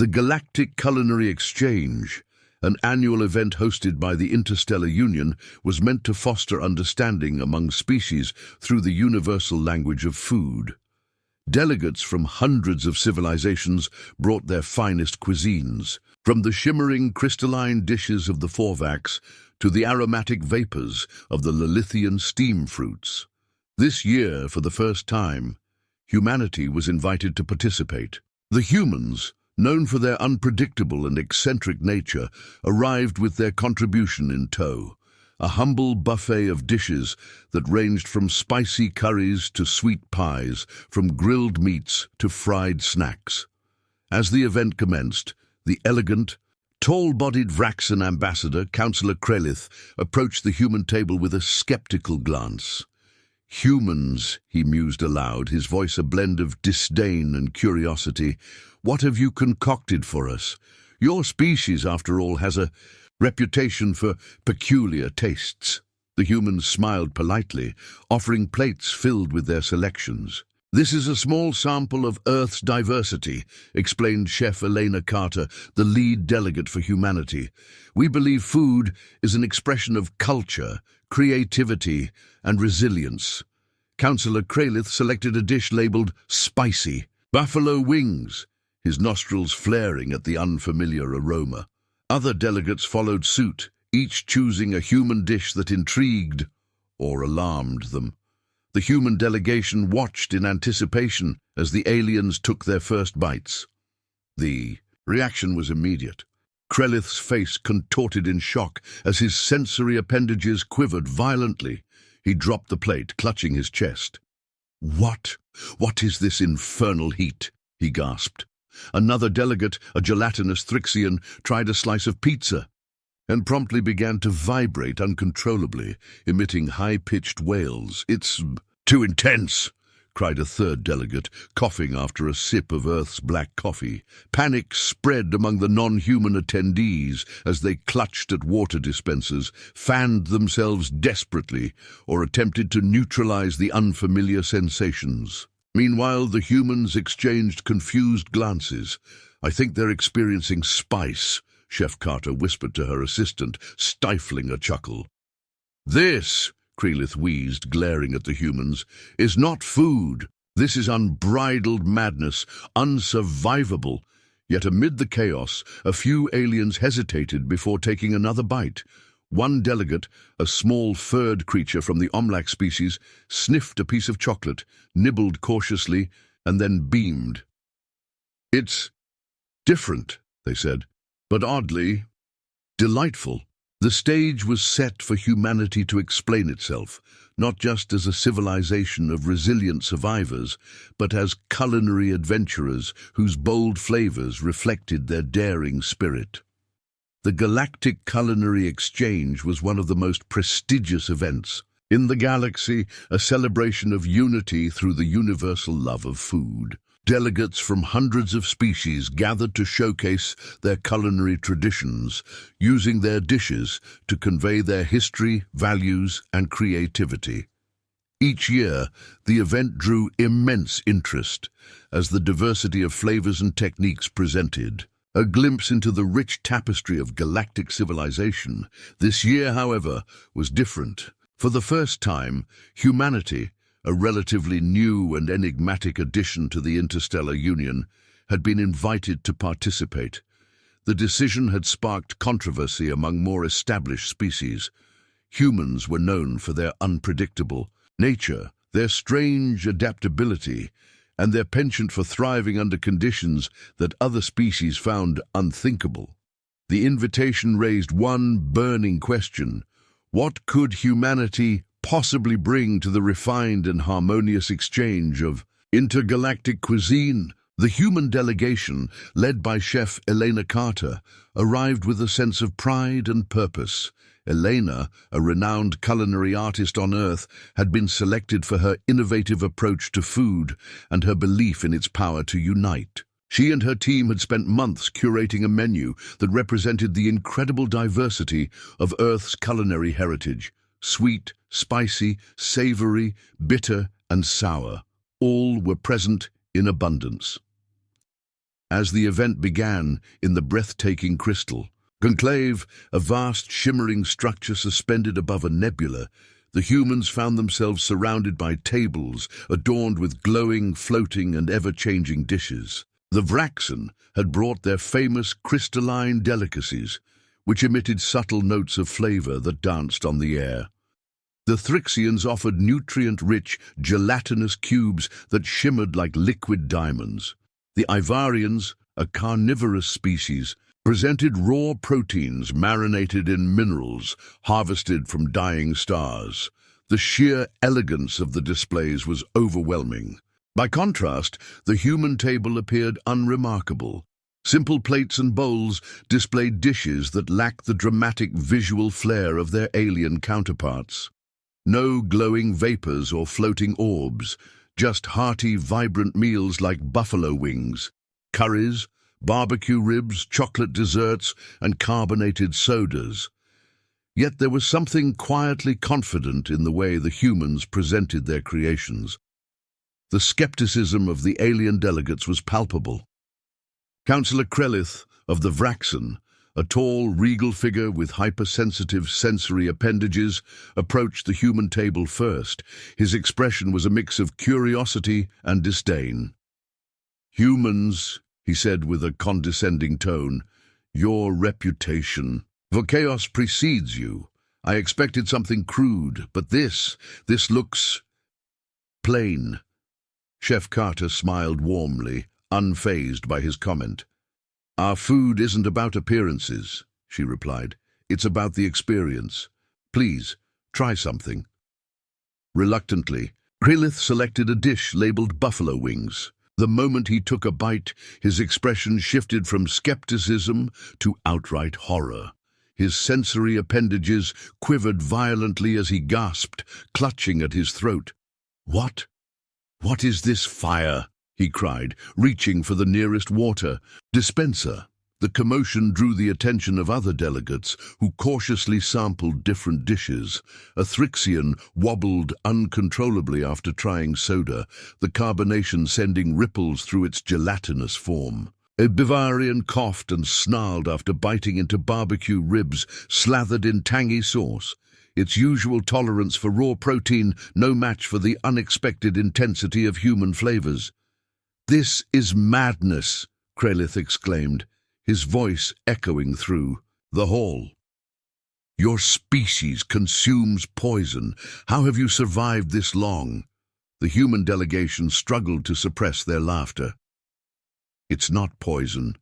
The Galactic Culinary Exchange, an annual event hosted by the Interstellar Union, was meant to foster understanding among species through the universal language of food. Delegates from hundreds of civilizations brought their finest cuisines, from the shimmering crystalline dishes of the Forvax to the aromatic vapors of the Lilithian steam fruits. This year, for the first time, humanity was invited to participate. The humans, known for their unpredictable and eccentric nature, arrived with their contribution in tow. A humble buffet of dishes that ranged from spicy curries to sweet pies, from grilled meats to fried snacks. As the event commenced, the elegant, tall-bodied Vraxan ambassador, Councillor Krelith, approached the human table with a skeptical glance. "Humans," he mused aloud, his voice a blend of disdain and curiosity, "what have you concocted for us? Your species, after all, has a reputation for peculiar tastes." The humans smiled politely, offering plates filled with their selections. "This is a small sample of Earth's diversity," explained Chef Elena Carter, the lead delegate for humanity. "We believe food is an expression of culture, creativity, and resilience." Councillor Kralith selected a dish labeled spicy, buffalo wings, his nostrils flaring at the unfamiliar aroma. Other delegates followed suit, each choosing a human dish that intrigued or alarmed them. The human delegation watched in anticipation as the aliens took their first bites. The reaction was immediate. Krelith's face contorted in shock as his sensory appendages quivered violently. He dropped the plate, clutching his chest. What is this infernal heat?" he gasped. Another delegate, a gelatinous Thrixian, tried a slice of pizza and promptly began to vibrate uncontrollably, emitting high-pitched wails. "It's too intense," cried a third delegate, coughing after a sip of Earth's black coffee. Panic spread among the non-human attendees as they clutched at water dispensers, fanned themselves desperately, or attempted to neutralize the unfamiliar sensations. Meanwhile, the humans exchanged confused glances. "I think they're experiencing spice," Chef Carter whispered to her assistant, stifling a chuckle. "This," Krelith wheezed, glaring at the humans, "is not food. This is unbridled madness, unsurvivable." Yet amid the chaos, a few aliens hesitated before taking another bite. One delegate, a small furred creature from the Omlac species, sniffed a piece of chocolate, nibbled cautiously, and then beamed. "It's different," they said, "but oddly delightful." The stage was set for humanity to explain itself, not just as a civilization of resilient survivors, but as culinary adventurers whose bold flavors reflected their daring spirit. The Galactic Culinary Exchange was one of the most prestigious events in the galaxy, a celebration of unity through the universal love of food. Delegates from hundreds of species gathered to showcase their culinary traditions, using their dishes to convey their history, values, and creativity. Each year, the event drew immense interest as the diversity of flavors and techniques presented a glimpse into the rich tapestry of galactic civilization. This year, however, was different. For the first time, humanity, a relatively new and enigmatic addition to the Interstellar Union, had been invited to participate. The decision had sparked controversy among more established species. Humans were known for their unpredictable nature, their strange adaptability, and their penchant for thriving under conditions that other species found unthinkable. The invitation raised one burning question: what could humanity possibly bring to the refined and harmonious exchange of intergalactic cuisine? The human delegation, led by Chef Elena Carter, arrived with a sense of pride and purpose. Elena, a renowned culinary artist on Earth, had been selected for her innovative approach to food and her belief in its power to unite. She and her team had spent months curating a menu that represented the incredible diversity of Earth's culinary heritage: sweet, spicy, savory, bitter, and sour. All were present in abundance. as the event began in the breathtaking crystal conclave, a vast shimmering structure suspended above a nebula, the humans found themselves surrounded by tables adorned with glowing, floating, and ever-changing dishes. The Vraxen had brought their famous crystalline delicacies, which emitted subtle notes of flavor that danced on the air. The Thrixians offered nutrient-rich, gelatinous cubes that shimmered like liquid diamonds. The Ivarians, a carnivorous species, presented raw proteins marinated in minerals harvested from dying stars. The sheer elegance of the displays was overwhelming. By contrast, the human table appeared unremarkable. Simple plates and bowls displayed dishes that lacked the dramatic visual flair of their alien counterparts. No glowing vapors or floating orbs, just hearty, vibrant meals like buffalo wings, curries, barbecue ribs, chocolate desserts, and carbonated sodas. Yet there was something quietly confident in the way the humans presented their creations. The skepticism of the alien delegates was palpable. Councillor Krelith of the Vraxen, a tall, regal figure with hypersensitive sensory appendages, approached the human table first. His expression was a mix of curiosity and disdain. "Humans," he said with a condescending tone, "your reputation for chaos precedes you. I expected something crude, but this looks plain." Chef Carter smiled warmly, unfazed by his comment. "Our food isn't about appearances," she replied. "It's about the experience. Please, try something." Reluctantly, Krelith selected a dish labeled buffalo wings. The moment he took a bite, his expression shifted from skepticism to outright horror. His sensory appendages quivered violently as he gasped, clutching at his throat. "What? What is this fire?" he cried, reaching for the nearest water dispenser. The commotion drew the attention of other delegates who cautiously sampled different dishes. A Thrixian wobbled uncontrollably after trying soda, the carbonation sending ripples through its gelatinous form. A Bavarian coughed and snarled after biting into barbecue ribs slathered in tangy sauce. Its usual tolerance for raw protein no match for the unexpected intensity of human flavors. "This is madness," Krelith exclaimed, his voice echoing through the hall. "Your species consumes poison. How have you survived this long?" The human delegation struggled to suppress their laughter. "It's not poison,"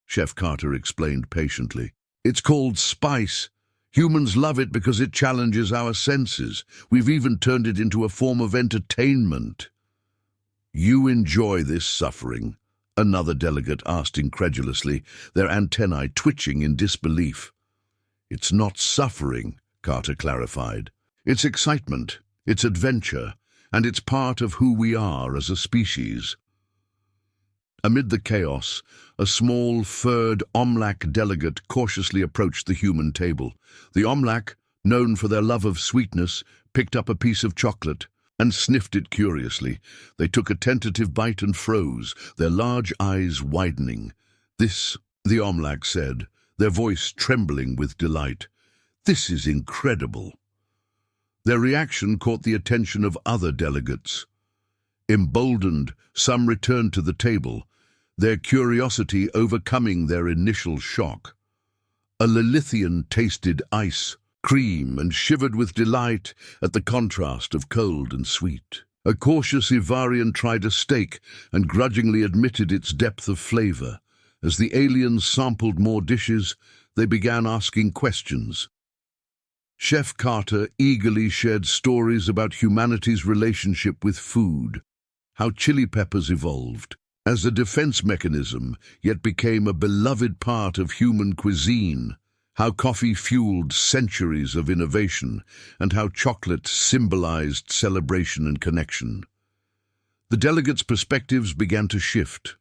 Chef Carter explained patiently. "It's called spice. Humans love it because it challenges our senses. We've even turned it into a form of entertainment." "You enjoy this suffering?" another delegate asked incredulously, their antennae twitching in disbelief. "It's not suffering," Carter clarified. "It's excitement, it's adventure, and it's part of who we are as a species." Amid the chaos, a small, furred Omlak delegate cautiously approached the human table. The Omlak, known for their love of sweetness, picked up a piece of chocolate and sniffed it curiously. They took a tentative bite and froze, their large eyes widening. "This," the Omlak said, their voice trembling with delight. "This is incredible." Their reaction caught the attention of other delegates. Emboldened, some returned to the table, their curiosity overcoming their initial shock. A Lilithian tasted ice cream and shivered with delight at the contrast of cold and sweet. A cautious Ivarian tried a steak and grudgingly admitted its depth of flavor. As the aliens sampled more dishes, they began asking questions. Chef Carter eagerly shared stories about humanity's relationship with food, how chili peppers evolved as a defense mechanism, yet became a beloved part of human cuisine, how coffee fueled centuries of innovation, and how chocolate symbolized celebration and connection. The delegates' perspectives began to shift.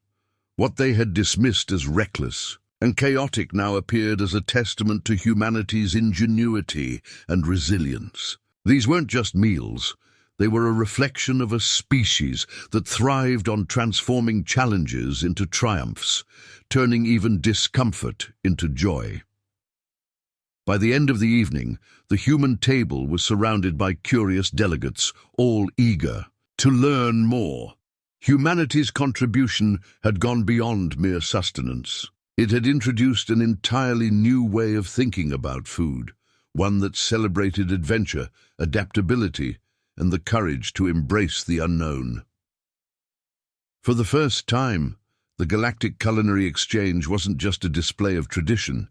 What they had dismissed as reckless and chaotic now appeared as a testament to humanity's ingenuity and resilience. These weren't just meals. They were a reflection of a species that thrived on transforming challenges into triumphs, turning even discomfort into joy. By the end of the evening, the human table was surrounded by curious delegates, all eager to learn more. Humanity's contribution had gone beyond mere sustenance. It had introduced an entirely new way of thinking about food, one that celebrated adventure, adaptability, and the courage to embrace the unknown. For the first time, the Galactic Culinary Exchange wasn't just a display of tradition.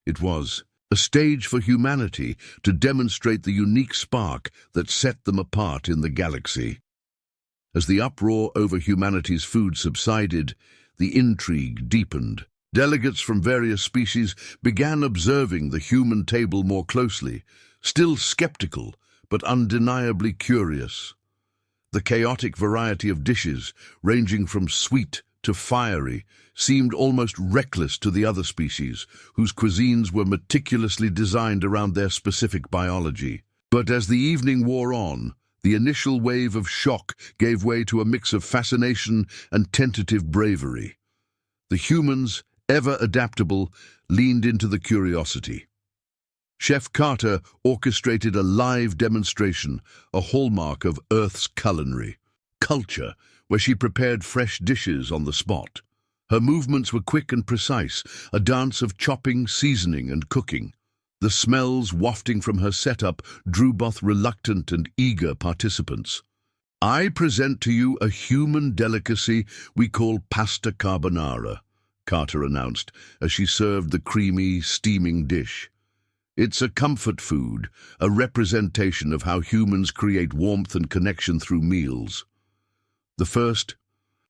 It was a stage for humanity to demonstrate the unique spark that set them apart in the galaxy. As the uproar over humanity's food subsided, the intrigue deepened. Delegates from various species began observing the human table more closely, still skeptical, but undeniably curious. The chaotic variety of dishes, ranging from sweet to fiery, seemed almost reckless to the other species, whose cuisines were meticulously designed around their specific biology. But as the evening wore on, the initial wave of shock gave way to a mix of fascination and tentative bravery. The humans, ever adaptable, leaned into the curiosity. Chef Carter orchestrated a live demonstration, a hallmark of Earth's culinary culture, where she prepared fresh dishes on the spot. Her movements were quick and precise, a dance of chopping, seasoning, and cooking. The smells wafting from her setup drew both reluctant and eager participants. "I present to you a human delicacy we call pasta carbonara," Carter announced as she served the creamy, steaming dish. "It's a comfort food, a representation of how humans create warmth and connection through meals." The first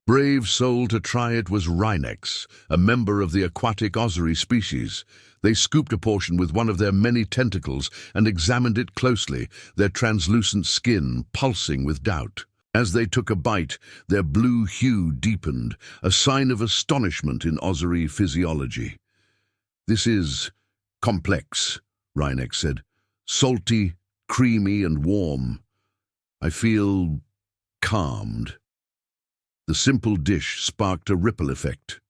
brave soul to try it was Greentext, a member of the aquatic ossuary species. They scooped a portion with one of their many tentacles and examined it closely, their translucent skin pulsing with doubt. As they took a bite, their blue hue deepened, a sign of astonishment in ossuary physiology. "This is complex," Greentext said. "Salty, creamy, and warm. I feel calmed." The simple dish sparked a ripple effect.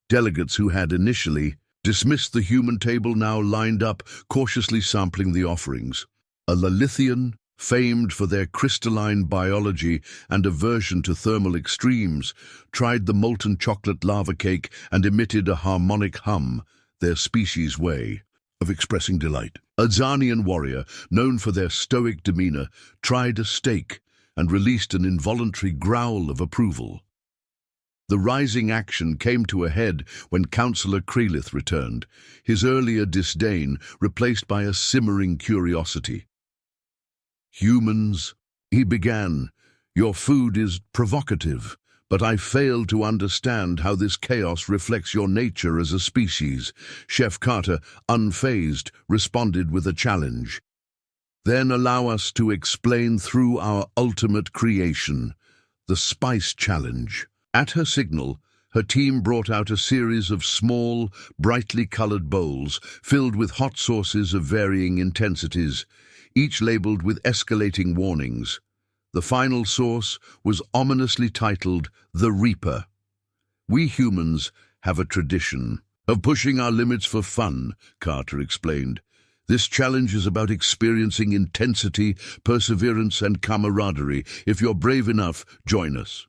Delegates who had initially dismissed the human table now lined up, cautiously sampling the offerings. A Lilithian, famed for their crystalline biology and aversion to thermal extremes, tried the molten chocolate lava cake and emitted a harmonic hum, their species' way of expressing delight. A Xanian warrior, known for their stoic demeanor, tried a steak and released an involuntary growl of approval. The rising action came to a head when Councillor Krelith returned, his earlier disdain replaced by a simmering curiosity. "Humans," he began, "your food is provocative, but I fail to understand how this chaos reflects your nature as a species." Chef Carter, unfazed, responded with a challenge. "Then allow us to explain through our ultimate creation, the Spice Challenge." At her signal, her team brought out a series of small, brightly colored bowls filled with hot sauces of varying intensities, each labeled with escalating warnings. The final sauce was ominously titled The Reaper. "We humans have a tradition of pushing our limits for fun," Carter explained. "This challenge is about experiencing intensity, perseverance, and camaraderie. If you're brave enough, join us."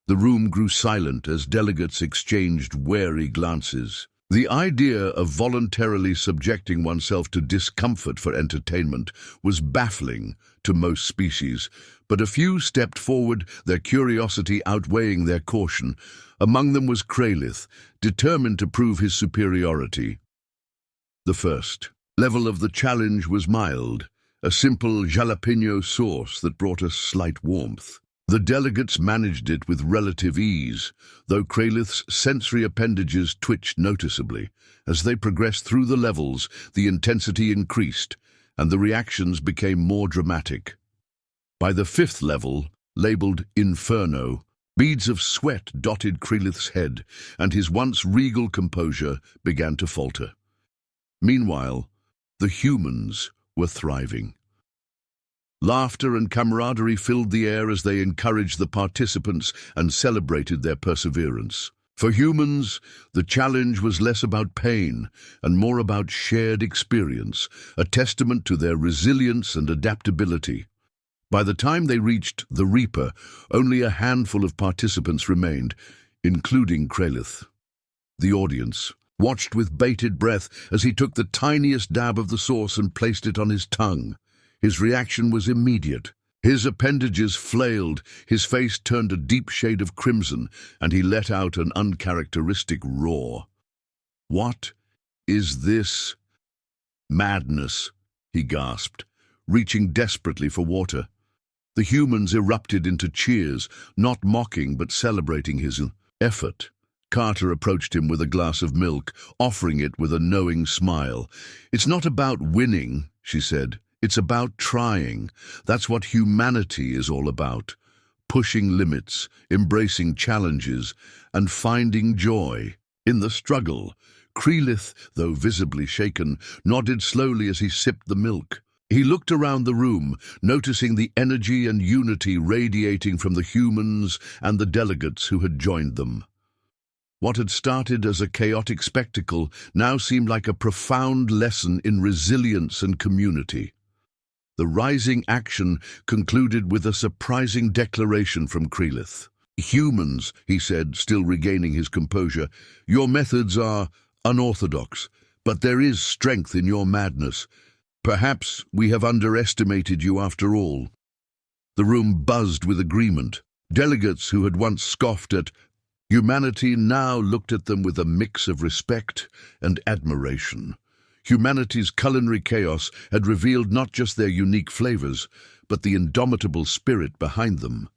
The room grew silent as delegates exchanged wary glances. The idea of voluntarily subjecting oneself to discomfort for entertainment was baffling to most species, but a few stepped forward, their curiosity outweighing their caution. Among them was Krelith, determined to prove his superiority. The first level of the challenge was mild, a simple jalapeno sauce that brought a slight warmth. The delegates managed it with relative ease, though Krelith's sensory appendages twitched noticeably. As they progressed through the levels, the intensity increased, and the reactions became more dramatic. By the fifth level, labeled Inferno, beads of sweat dotted Krelith's head, and his once regal composure began to falter. Meanwhile, the humans were thriving. Laughter and camaraderie filled the air as they encouraged the participants and celebrated their perseverance. For humans, the challenge was less about pain and more about shared experience, a testament to their resilience and adaptability. By the time they reached the Reaper, only a handful of participants remained, including Kralith. The audience watched with bated breath as he took the tiniest dab of the sauce and placed it on his tongue. His reaction was immediate. His appendages flailed, his face turned a deep shade of crimson, and he let out an uncharacteristic roar. "What is this?" "Madness," he gasped, reaching desperately for water. The humans erupted into cheers, not mocking but celebrating his effort. Carter approached him with a glass of milk, offering it with a knowing smile. "It's not about winning," she said. "It's about trying. That's what humanity is all about. Pushing limits, embracing challenges, and finding joy in the struggle." Kralith, though visibly shaken, nodded slowly as he sipped the milk. He looked around the room, noticing the energy and unity radiating from the humans and the delegates who had joined them. What had started as a chaotic spectacle now seemed like a profound lesson in resilience and community. The rising action concluded with a surprising declaration from Kralith. "Humans," he said, still regaining his composure, "your methods are unorthodox, but there is strength in your madness. Perhaps we have underestimated you after all." The room buzzed with agreement. Delegates who had once scoffed at humanity now looked at them with a mix of respect and admiration. Humanity's culinary chaos had revealed not just their unique flavors, but the indomitable spirit behind them.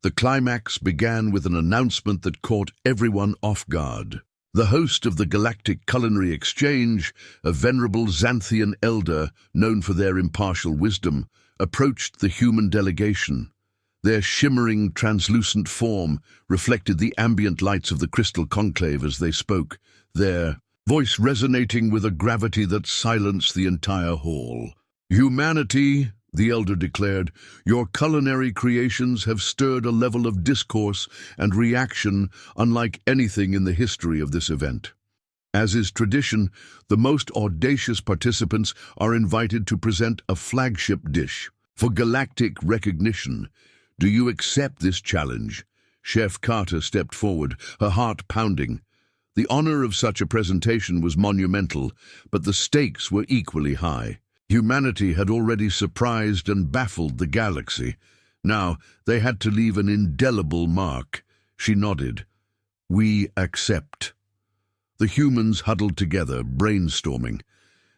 The climax began with an announcement that caught everyone off guard. The host of the Galactic Culinary Exchange, a venerable Xanthian elder known for their impartial wisdom, approached the human delegation. Their shimmering, translucent form reflected the ambient lights of the crystal conclave as they spoke, their voice resonating with a gravity that silenced the entire hall. "Humanity," the elder declared, "your culinary creations have stirred a level of discourse and reaction unlike anything in the history of this event. As is tradition, the most audacious participants are invited to present a flagship dish for galactic recognition. Do you accept this challenge?" Chef Carter stepped forward, her heart pounding. The honor of such a presentation was monumental, but the stakes were equally high. Humanity had already surprised and baffled the galaxy. Now they had to leave an indelible mark. She nodded. "We accept." The humans huddled together, brainstorming.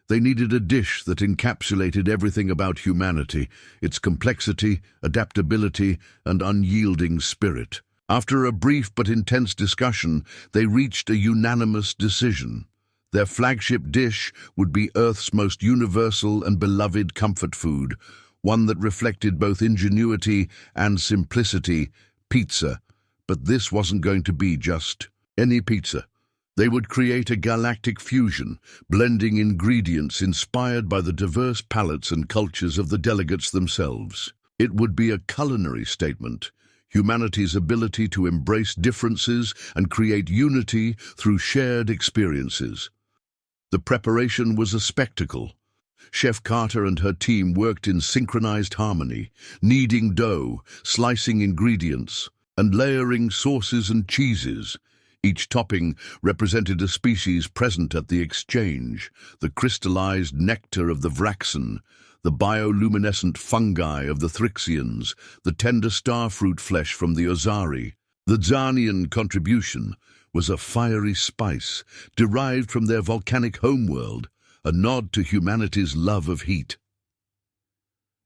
They needed a dish that encapsulated everything about humanity, its complexity, adaptability, and unyielding spirit. After a brief but intense discussion, they reached a unanimous decision. Their flagship dish would be Earth's most universal and beloved comfort food, one that reflected both ingenuity and simplicity, pizza. But this wasn't going to be just any pizza. They would create a galactic fusion, blending ingredients inspired by the diverse palates and cultures of the delegates themselves. It would be a culinary statement, humanity's ability to embrace differences and create unity through shared experiences. The preparation was a spectacle. Chef Carter and her team worked in synchronized harmony, kneading dough, slicing ingredients, and layering sauces and cheeses. Each topping represented a species present at the exchange: the crystallized nectar of the Vraxen, the bioluminescent fungi of the Thrixians, the tender starfruit flesh from the Ozari. The Xanian contribution was a fiery spice derived from their volcanic homeworld, a nod to humanity's love of heat.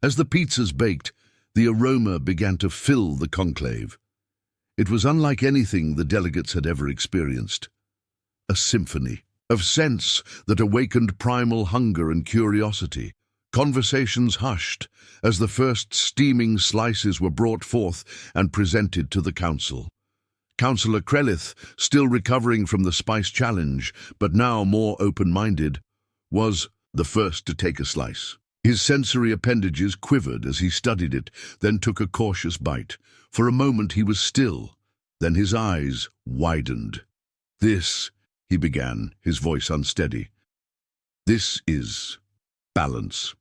As the pizzas baked, the aroma began to fill the conclave. It was unlike anything the delegates had ever experienced. A symphony of scents that awakened primal hunger and curiosity. Conversations hushed as the first steaming slices were brought forth and presented to the council. Councillor Kralith, still recovering from the spice challenge, but now more open-minded, was the first to take a slice. His sensory appendages quivered as he studied it, then took a cautious bite. For a moment he was still, then his eyes widened. "This," he began, his voice unsteady. "This is balance."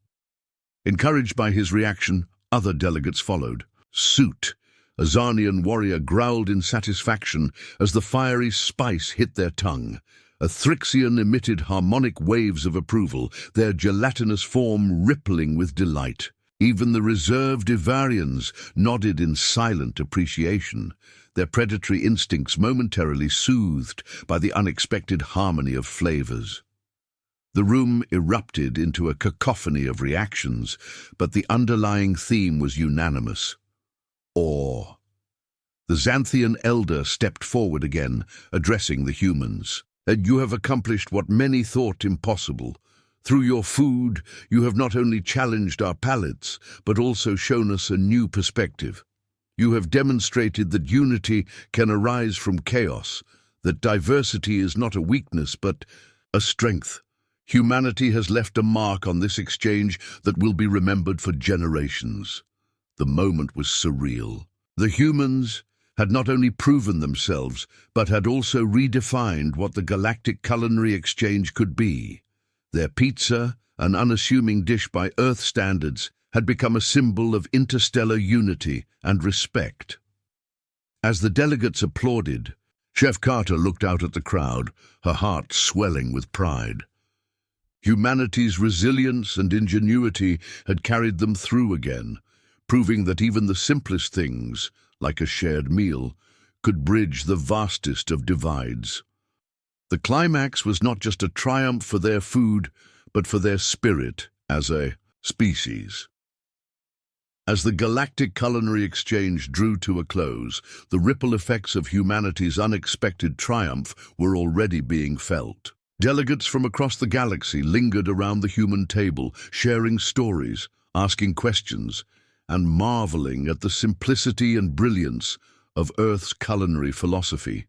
Encouraged by his reaction, other delegates followed. Soot, a Zarnian warrior, growled in satisfaction as the fiery spice hit their tongue. A Thrixian emitted harmonic waves of approval, their gelatinous form rippling with delight. Even the reserved Ivarians nodded in silent appreciation, their predatory instincts momentarily soothed by the unexpected harmony of flavors. The room erupted into a cacophony of reactions, but the underlying theme was unanimous: awe. The Xanthian elder stepped forward again, addressing the humans. "You have accomplished what many thought impossible. Through your food, you have not only challenged our palates, but also shown us a new perspective. You have demonstrated that unity can arise from chaos, that diversity is not a weakness, but a strength. Humanity has left a mark on this exchange that will be remembered for generations." The moment was surreal. The humans had not only proven themselves, but had also redefined what the galactic culinary exchange could be. Their pizza, an unassuming dish by Earth standards, had become a symbol of interstellar unity and respect. As the delegates applauded, Chef Carter looked out at the crowd, her heart swelling with pride. Humanity's resilience and ingenuity had carried them through again, proving that even the simplest things, like a shared meal, could bridge the vastest of divides. The climax was not just a triumph for their food, but for their spirit as a species. As the galactic culinary exchange drew to a close, the ripple effects of humanity's unexpected triumph were already being felt. Delegates from across the galaxy lingered around the human table, sharing stories, asking questions, and marveling at the simplicity and brilliance of Earth's culinary philosophy.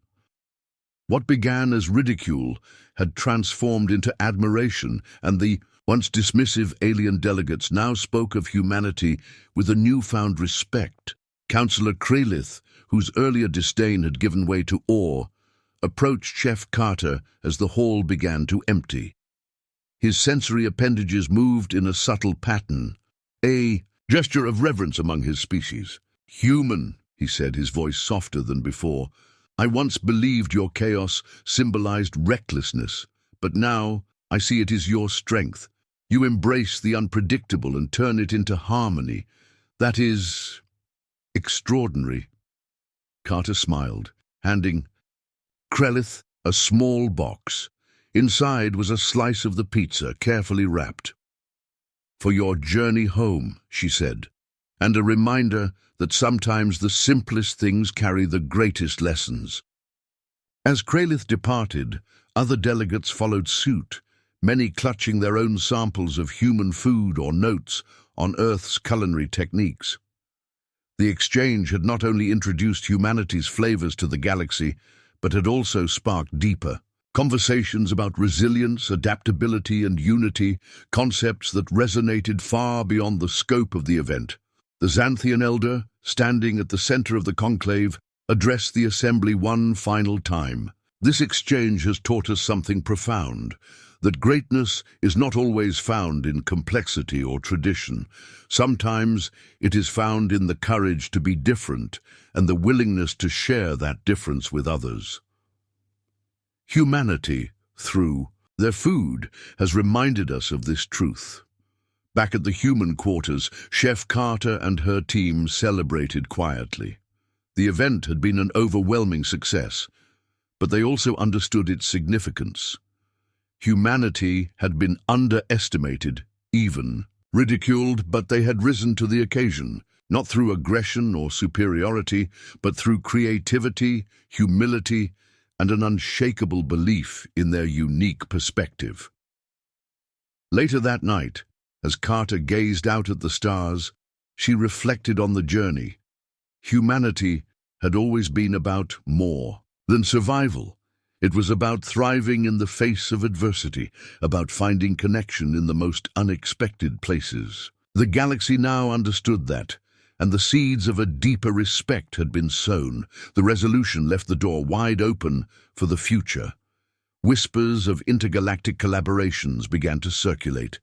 What began as ridicule had transformed into admiration, and the once dismissive alien delegates now spoke of humanity with a newfound respect. Councillor Krelith, whose earlier disdain had given way to awe, approached Chef Carter as the hall began to empty. His sensory appendages moved in a subtle pattern, a gesture of reverence among his species. "Human," he said, his voice softer than before, "I once believed your chaos symbolized recklessness, but now I see it is your strength. You embrace the unpredictable and turn it into harmony. That is extraordinary." Carter smiled, handing Krelith a small box. Inside was a slice of the pizza, carefully wrapped. "For your journey home," she said, "and a reminder that sometimes the simplest things carry the greatest lessons." As Krelith departed, other delegates followed suit, many clutching their own samples of human food or notes on Earth's culinary techniques. The exchange had not only introduced humanity's flavors to the galaxy, but had also sparked deeper conversations about resilience, adaptability, and unity, concepts that resonated far beyond the scope of the event. The Xanthian elder, standing at the center of the conclave, addressed the assembly one final time. "This exchange has taught us something profound, that greatness is not always found in complexity or tradition. Sometimes it is found in the courage to be different and the willingness to share that difference with others." Humanity, through their food, has reminded us of this truth. Back at the human quarters, Chef Carter and her team celebrated quietly. The event had been an overwhelming success, but they also understood its significance. Humanity had been underestimated, even ridiculed, but they had risen to the occasion, not through aggression or superiority, but through creativity, humility, and an unshakable belief in their unique perspective. Later that night, as Carter gazed out at the stars, she reflected on the journey. Humanity had always been about more than survival. It was about thriving in the face of adversity, about finding connection in the most unexpected places. The galaxy now understood that, and the seeds of a deeper respect had been sown. The resolution left the door wide open for the future. Whispers of intergalactic collaborations began to circulate.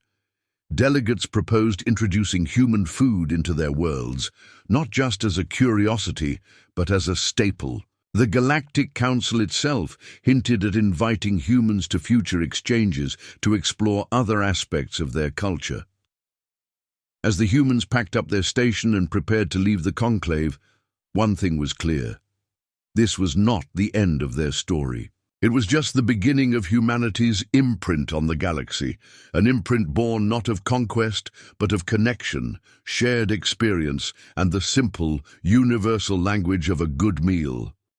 Delegates proposed introducing human food into their worlds, not just as a curiosity, but as a staple. The Galactic Council itself hinted at inviting humans to future exchanges to explore other aspects of their culture. As the humans packed up their station and prepared to leave the conclave, one thing was clear. This was not the end of their story. It was just the beginning of humanity's imprint on the galaxy, an imprint born not of conquest, but of connection, shared experience, and the simple, universal language of a good meal.